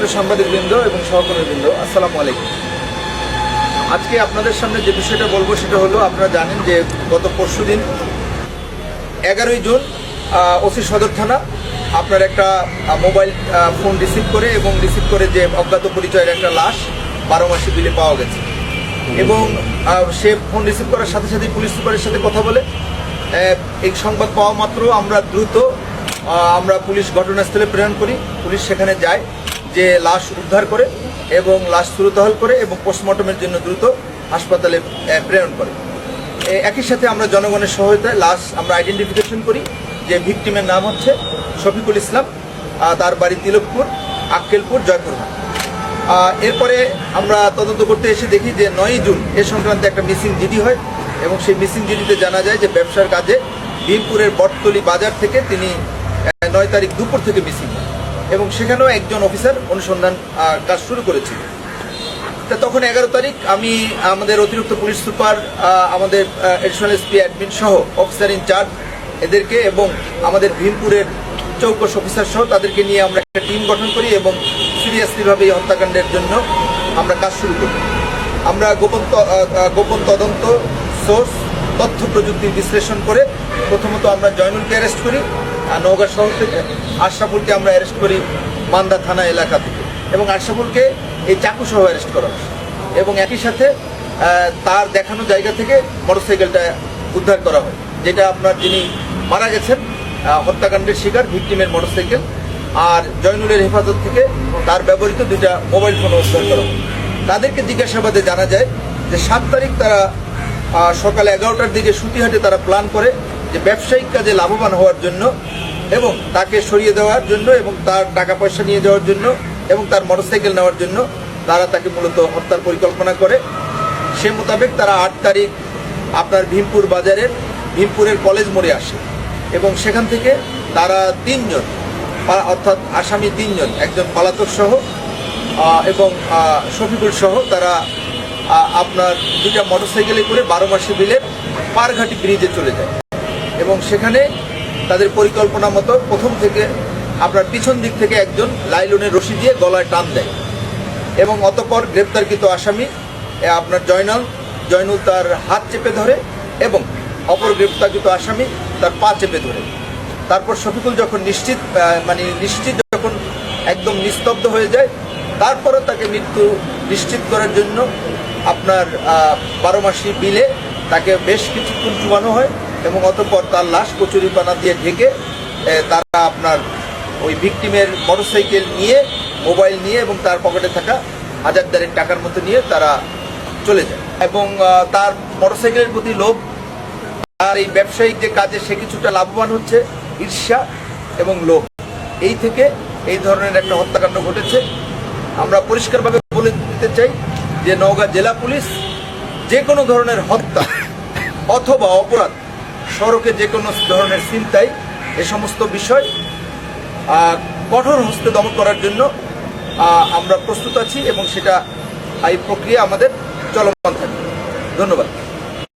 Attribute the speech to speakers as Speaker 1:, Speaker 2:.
Speaker 1: সুপ্রিয় সাংবাদিকবৃন্দ এবং সহকর্মীবৃন্দ, আসসালামু আলাইকুম। আজকে আপনাদের সামনে যে বিষয়টা বলবো সেটা হলো, আপনারা জানেন যে গত পরশুদিন 11ই জুন ওসি সদর থানা আপনার একটা মোবাইল ফোন রিসিভ করে যে অজ্ঞাত পরিচয়ের একটা লাশ 12 মাসি বিলে পাওয়া গেছে। এবং সে ফোন রিসিভ করার সাথে সাথে পুলিশ সুপারের সাথে কথা বলে এই সংবাদ পাওয়া মাত্র আমরা পুলিশ ঘটনাস্থলে প্রেরণ করি। পুলিশ সেখানে যায়, যে লাশ উদ্ধার করে এবং লাশ সুরতহাল করে এবং পোস্টমর্টমের জন্য দ্রুত হাসপাতালে প্রেরণ করে। একই সাথে আমরা জনগণের সহায়তায় লাশ আমরা আইডেন্টিফিকেশন করি, যে ভিকটিমের নাম হচ্ছে শফিকুল ইসলাম, তার বাড়ি তিলকপুর, আক্কেলপুর, জয়পুরহাট। এরপরে আমরা তদন্ত করতে এসে দেখি যে 9ই জুন এ সংক্রান্তে একটা মিসিং জিডি হয় এবং সেই মিসিং জিডিতে জানা যায় যে ব্যবসার কাজে ভীমপুরের বটতলি বাজার থেকে তিনি 9 তারিখ দুপুর থেকে মিসিং হয় এবং সেখানেও একজন অফিসার অনুসন্ধান কাজ শুরু করেছিল। তখন 11 তারিখ আমি আমাদের অতিরিক্ত পুলিশ সুপার, আমাদের এডিশনাল এসপি অ্যাডমিন সহ অফিসার ইনচার্জ এদেরকে এবং আমাদের ভীমপুরের চৌকস অফিসার সহ তাদেরকে নিয়ে আমরা একটা টিম গঠন করি এবং সিরিয়াসলিভাবে এই হত্যাকাণ্ডের জন্য আমরা কাজ শুরু করি। আমরা গোপন তদন্ত সোর্স তথ্য প্রযুক্তি বিশ্লেষণ করে প্রথমত আমরা জয়নুলকে অ্যারেস্ট করি নওগাঁ শহর থেকে, আশরাফুলকে আমরা অ্যারেস্ট করি মান্দা থানা এলাকা থেকে এবং আশরাফুলকে এই চাকু সহ অ্যারেস্ট করা হয় এবং একই সাথে তার দেখানো জায়গা থেকে মোটরসাইকেলটা উদ্ধার করা হয়, যেটা আপনার যিনি মারা গেছেন হত্যাকাণ্ডের শিকার ভিকটিমের মোটরসাইকেল, আর জয়নুলের হেফাজত থেকে তার ব্যবহৃত 2টা মোবাইল ফোন উদ্ধার করা হয়। তাদেরকে জিজ্ঞাসাবাদে জানা যায় যে 7 তারিখ তারা সকাল 11টার দিকে সুতিহাটে তারা প্ল্যান করে যে ব্যবসায়িক কাজে লাভবান হওয়ার জন্য এবং তাকে সরিয়ে দেওয়ার জন্য এবং তার টাকা পয়সা নিয়ে যাওয়ার জন্য এবং তার মোটরসাইকেল নেওয়ার জন্য তারা তাকে মূলত হত্যার পরিকল্পনা করে। সে মোতাবেক তারা 8 তারিখ আপনার ভীমপুরের কলেজ মোড়ে আসে এবং সেখান থেকে তারা 3 জন অর্থাৎ আসামি 3 জন, একজন পলাতক সহ এবং শফিকুল সহ তারা আপনার 2টা মোটরসাইকেলে করে 12 মাসি বিলের পারঘাটি ব্রিজে চলে যায় এবং সেখানে তাদের পরিকল্পনা মতো প্রথম থেকে আপনার পিছন দিক থেকে একজন লাইলনের রশি দিয়ে গলায় টান দেয় এবং অতঃপর গ্রেপ্তারকৃত আসামি আপনার জয়নুল তার হাত চেপে ধরে এবং অপর গ্রেপ্তারকৃত আসামি তার পা চেপে ধরে। তারপর শফিকুল যখন নিশ্চিত যখন একদম নিস্তব্ধ হয়ে যায়, তারপরও তাকে মৃত্যু নিশ্চিত করার জন্য আপনার 12 মাসি বিলে তাকে বেশ কিছুক্ষণ চুবানো হয় এবং অতঃপর তার লাশ কচুরিপানা দিয়ে ঢেকে তারা আপনার ওই ভিকটিমের মোটরসাইকেল নিয়ে, মোবাইল নিয়ে এবং তার পকেটে থাকা 1000 টাকার মতো নিয়ে তারা চলে যায় এবং তার মোটরসাইকেলের প্রতি লোভ, আর এই ব্যবসায়িক যে কাজে সে কিছুটা লাভবান হচ্ছে, ঈর্ষা এবং লোভ, এই থেকে এই ধরনের একটা হত্যাকাণ্ড ঘটেছে। আমরা পরিষ্কারভাবে বলে দিতে চাই যে নওগাঁ জেলা পুলিশ যে কোনো ধরনের হত্যা অথবা অপরাধ, সড়কে যে কোনো ধরনের ছিনতাই, এ সমস্ত বিষয় কঠোর হস্তে দমন করার জন্য আমরা প্রস্তুত আছি এবং সেটা এই প্রক্রিয়া আমাদের চলমান থাকবে। ধন্যবাদ।